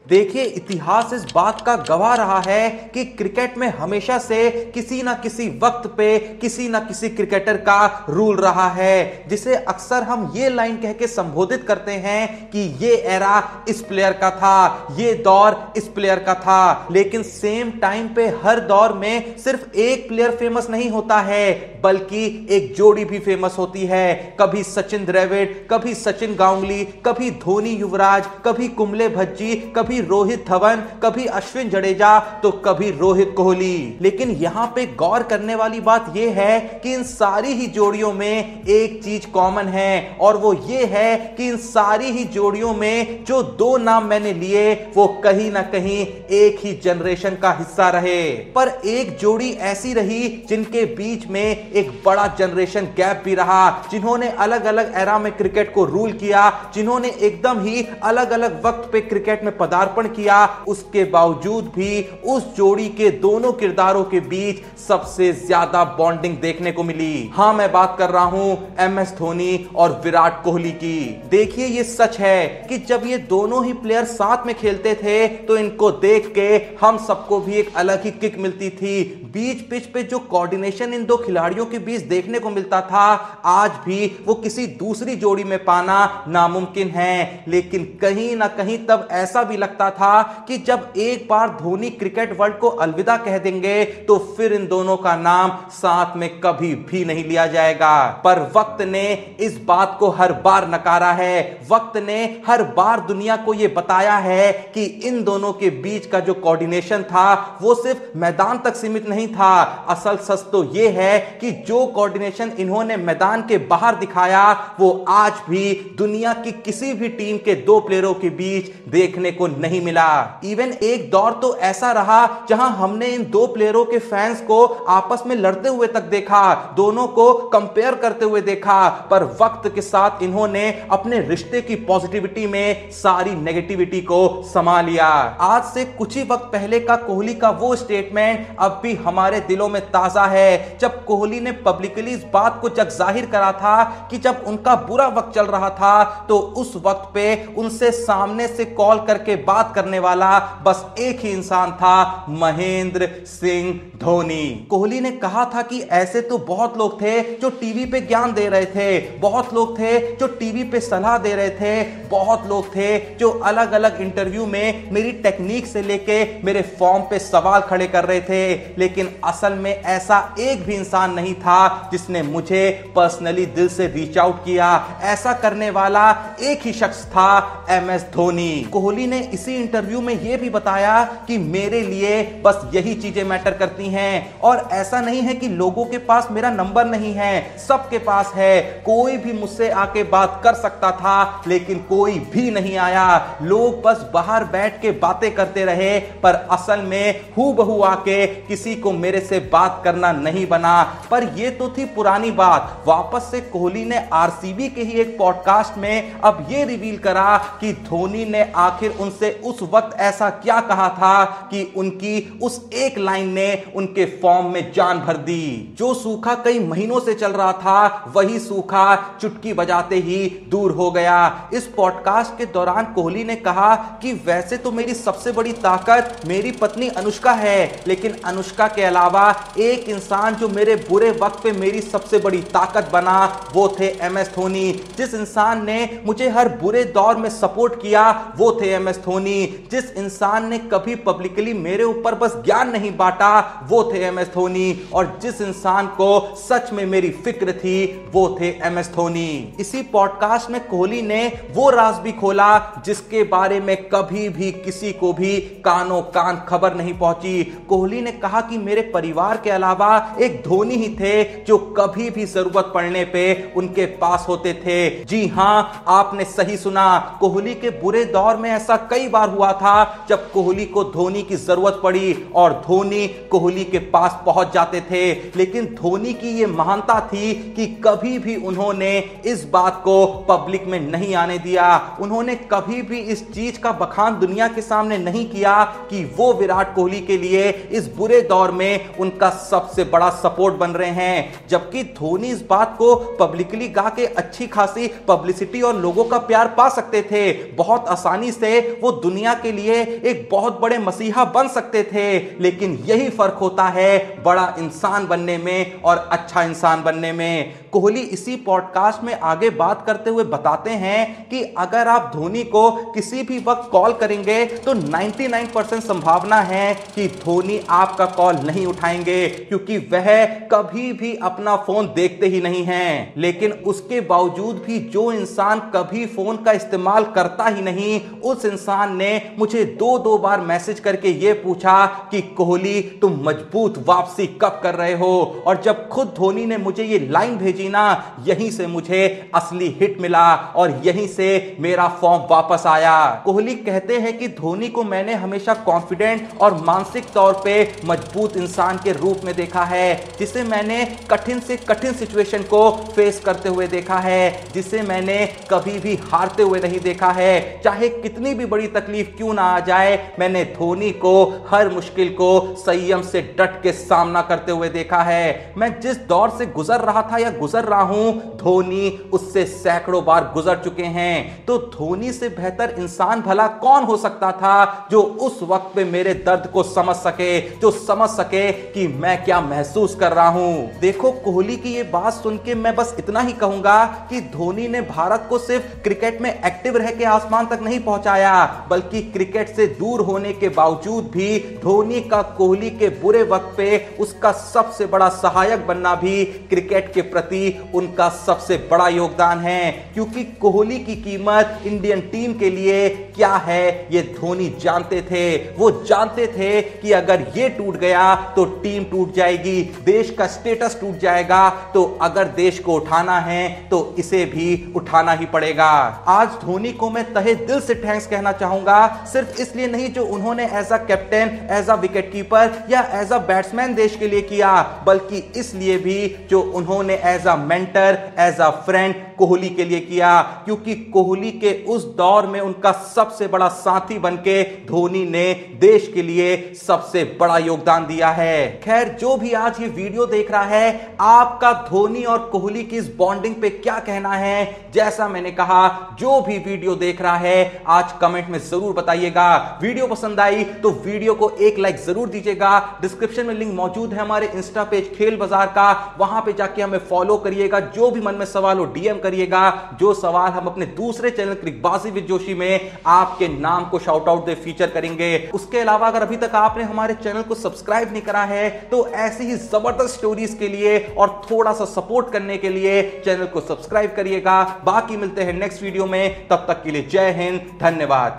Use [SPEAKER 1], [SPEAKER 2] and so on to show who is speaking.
[SPEAKER 1] देखिए, इतिहास इस बात का गवाह रहा है कि क्रिकेट में हमेशा से किसी ना किसी वक्त पे किसी ना किसी क्रिकेटर का रूल रहा है, जिसे अक्सर हम ये लाइन कह के संबोधित करते हैं कि ये एरा इस प्लेयर का था, ये दौर इस प्लेयर का था। लेकिन सेम टाइम पे हर दौर में सिर्फ एक प्लेयर फेमस नहीं होता है, बल्कि एक जोड़ी भी फेमस होती है। कभी सचिन द्रविड़, कभी सचिन गांगुली, कभी धोनी युवराज, कभी कुंबले भज्जी, कभी रोहित धवन, कभी अश्विन जडेजा, तो कभी रोहित कोहली। लेकिन यहां पे गौर करने वाली बात यह है कि इन सारी ही जोड़ियों में एक चीज कॉमन है, और वो ये है कि इन सारी ही जोड़ियों में जो दो नाम मैंने लिए वो कहीं ना कहीं एक ही जनरेशन का हिस्सा रहे। पर एक जोड़ी ऐसी रही जिनके बीच में एक बड़ा जनरेशन गैप भी रहा, जिन्होंने अलग अलग एरा में क्रिकेट को रूल किया, जिन्होंने एकदम ही अलग अलग वक्त पे क्रिकेट में पदार्पण किया। उसके बावजूद भी उस जोड़ी के दोनों किरदारों के बीच सबसे ज्यादा बॉन्डिंग देखने को मिली। हाँ, मैं बात कर रहा हूं MS धोनी और विराट कोहली की। देखिए, ये सच है कि जब ये दोनों ही प्लेयर साथ में खेलते थे तो इनको देख के हम सबको भी एक अलग ही किक मिलती थी। बीच पिच पे जो कोऑर्डिनेशन इन दो खिलाड़ियों के बीच देखने को मिलता था, आज भी वो किसी दूसरी जोड़ी में पाना नामुमकिन है। लेकिन कहीं ना कहीं तब ऐसा भी लगता था कि जब एक बार धोनी क्रिकेट वर्ल्ड को अलविदा कह देंगे तो फिर इन दोनों का नाम साथ में कभी भी नहीं लिया जाएगा। पर वक्त ने इस बात को हर बार नकारा है। वक्त ने हर बार दुनिया को यह बताया है कि इन दोनों के बीच का जो कोऑर्डिनेशन था वो सिर्फ मैदान तक सीमित नहीं था। असल सच तो यह है कि जो कोऑर्डिनेशन इन्होंने मैदान के बाहर दिखाया वो आज भी दुनिया की किसी भी टीम के दो प्लेयरों के बीच देखने को नहीं मिला। इवन एक दौर तो ऐसा रहा जहां हमने इन दो प्लेयरों के फैंस को आपस में लड़ते हुए तक देखा, दोनों को कंपेयर करते हुए देखा। पर वक्त के साथ इन्होंने अपने रिश्ते की पॉजिटिविटी में सारी नेगेटिविटी को समा लिया। आज से कुछ ही वक्त पहले का कोहली का वो स्टेटमेंट अब भी हमारे दिलों में ताजा है, जब कोहली ने पब्लिकली इस बात को जग जाहिर करा था कि जब उनका बुरा वक्त चल रहा था तो उस वक्त पे उनसे सामने से कॉल करके बात करने वाला बस एक ही इंसान था, महेंद्र सिंह धोनी। कोहली ने कहा था कि ऐसे तो बहुत लोग थे जो टीवी पे ज्ञान दे रहे थे, बहुत लोग थे जो टीवी पे सलाह दे रहे थे, बहुत लोग थे जो अलग अलग इंटरव्यू में मेरी टेक्निक से लेके मेरे फॉर्म पे सवाल खड़े कर रहे थे। लेकिन असल में ऐसा एक भी इंसान नहीं था जिसने मुझे पर्सनली दिल से रीच आउट किया। ऐसा करने वाला एक ही शख्स था, MS धोनी। कोहली ने इसी इंटरव्यू में यह भी बताया कि मेरे लिए बस यही चीजें मैटर करती हैं, और ऐसा नहीं है कि लोगों के पास मेरा नंबर नहीं है, सबके पास है। कोई भी मुझसे आके बात कर सकता था, लेकिन कोई भी नहीं आया। लोग बस बाहर बैठ के बातें करते रहे, पर असल में हूबहू आके किसी को मेरे से बात करना नहीं बना। पर यह तो थी पुरानी बात। वापस से कोहली ने RCB के ही एक पॉडकास्ट में अब यह रिवील करा कि धोनी ने आखिर उनसे उस वक्त ऐसा क्या कहा था कि उनकी उस एक लाइन ने उनके फॉर्म में जान भर दी। जो सूखा कई महीनों से चल रहा था, वही सूखा चुटकी बजाते ही दूर हो गया। इस पॉडकास्ट के दौरान कोहली ने कहा कि वैसे तो मेरी सबसे बड़ी ताकत मेरी पत्नी अनुष्का है, लेकिन अनुष्का के अलावा एक इंसान जो मेरे बुरे वक्त पे मेरी सबसे बड़ी ताकत बना वो थे MS धोनी। जिस इंसान ने मुझे हर बुरे दौर में सपोर्ट किया वो थे MS धोनी। जिस इंसान ने कभी पब्लिकली मेरे ऊपर बस ज्ञान नहीं बांटा वो थे MS धोनी। और जिस इंसान को सच में मेरी फिक्र थी वो थे MS धोनी। इसी पॉडकास्ट में कोहली ने वो राज भी खोला जिसके बारे में कभी भी किसी को भी कानों कान खबर नहीं पहुंची। कोहली ने कहा कि मेरे परिवार के अलावा एक धोनी ही थे जो कभी भी जरूरत पड़ने पे उनके पास होते थे। जी हां, आपने सही सुना। कोहली के बुरे दौर में ऐसा कई बार हुआ था जब कोहली को धोनी की जरूरत पड़ी और धोनी कोहली के पास पहुंच जाते थे। लेकिन धोनी की यह महानता थी कि कभी भी उन्होंने इस बात को पब्लिक में नहीं आने दिया। उन्होंने कभी भी इस चीज का बखान दुनिया के सामने नहीं किया कि वो विराट कोहली के लिए इस बुरे दौर में उनका सबसे बड़ा सपोर्ट बन रहे हैं। जबकि धोनी इस बात को पब्लिकली गा के अच्छी खासी पब्लिसिटी और लोगों का प्यार पा सकते थे। बहुत आसानी से वो दुनिया के लिए एक बहुत बड़े मसीहा बन सकते थे, लेकिन यही फर्क होता है बड़ा इंसान बनने में और अच्छा इंसान बनने में। कोहली इसी पॉडकास्ट में आगे बात करते हुए बताते हैं कि अगर आप धोनी को किसी भी वक्त कॉल करेंगे तो 99% संभावना है कि धोनी आपका कॉल नहीं उठाएंगे, क्योंकि वह कभी भी अपना फोन देखते ही नहीं हैं। लेकिन उसके बावजूद भी जो इंसान कभी फोन का इस्तेमाल करता ही नहीं, उस इंसान ने मुझे दो बार मैसेज करके यह पूछा कि कोहली तुम मजबूत वापसी कब कर रहे हो। और जब खुद धोनी ने मुझे ये लाइन भेजी ना, यहीं से मुझे असली हिट मिला और यहीं से मेरा फॉर्म वापस आया। कोहली कहते हैं कि धोनी को मैंने हमेशा कॉन्फिडेंट और मानसिक तौर पे मजबूत इंसान के रूप में देखा है, जिसे मैंने कठिन से कठिन सिचुएशन को फेस करते हुए देखा है, जिसे मैंने कभी भी हारते हुए नहीं देखा है। चाहे कितनी भी बड़ी तकलीफ क्यों ना आ जाए, मैंने धोनी को हर मुश्किल को संयम से डट के सामना करते हुए देखा है। मैं जिस दौर से गुजर रहा था या गुजर रहा हूं, धोनी उससे सैकड़ों बार गुजर चुके हैं। तो धोनी से बेहतर इंसान भला कौन हो सकता था जो उस वक्त पे मेरे दर्द को समझ सके, जो समझ सके कि मैं क्या महसूस कर रहा हूं। देखो, कोहली की ये बात सुन के मैं बस इतना ही कहूंगा कि धोनी ने भारत को सिर्फ क्रिकेट में एक्टिव रह के आसमान तक नहीं पहुंचाया, बल्कि क्रिकेट से दूर होने के बावजूद भी धोनी का कोहली के बुरे वक्त पे उसका सबसे बड़ा सहायक बनना भी क्रिकेट के प्रति उनका सबसे बड़ा योगदान है। क्योंकि कोहली की कीमत इंडियन टीम के लिए क्या है, ये धोनी जानते थे। वो जानते थे कि अगर ये टूट गया तो टीम टूट जाएगी, देश का स्टेटस टूट जाएगा, तो अगर देश को उठाना है तो इसे भी उठाना ही पड़ेगा। आज धोनी को मैं तहे दिल से थैंक्स कहना चाहूंगा, सिर्फ इसलिए नहीं जो उन्होंने as a captain, as a wicket keeper या एज अ बैट्समैन देश के लिए किया, बल्कि इसलिए भी जो उन्होंने as a mentor, as a friend Kohli के लिए किया। क्योंकि कोहली के उस दौर में उनका सबसे बड़ा साथी बनके धोनी ने देश के लिए सबसे बड़ा योगदान दिया है। खैर, जो भी आज ये वीडियो देख रहा है, आपका धोनी और कोहली की इस बॉन्डिंग पे क्या कहना है? जैसा मैंने कहा, जो भी वीडियो देख रहा है आज कमेंट में जरूर बताइएगा। वीडियो पसंद आई तो वीडियो को एक लाइक जरूर दीजिएगा। डिस्क्रिप्शन में लिंक मौजूद है हमारे इंस्टा पेज खेल बाजार का, वहां पे जाके हमें फॉलो करिएगा। जो भी मन में सवाल हो डीएम करिएगा। जो सवाल हम अपने दूसरे चैनल क्रिकबाजी विद जोशी में आपके नाम को शाउट आउट दे फीचर करेंगे। उसके अलावा अगर अभी तक आपने हमारे चैनल को सब्सक्राइब नहीं करा है तो ऐसी ही जबरदस्त स्टोरीज के लिए और थोड़ा सा सपोर्ट करने के लिए चैनल को सब्सक्राइब करिएगा। बाकी मिलते हैं नेक्स्ट वीडियो में, तब तक के लिए जय हिंद, धन्यवाद।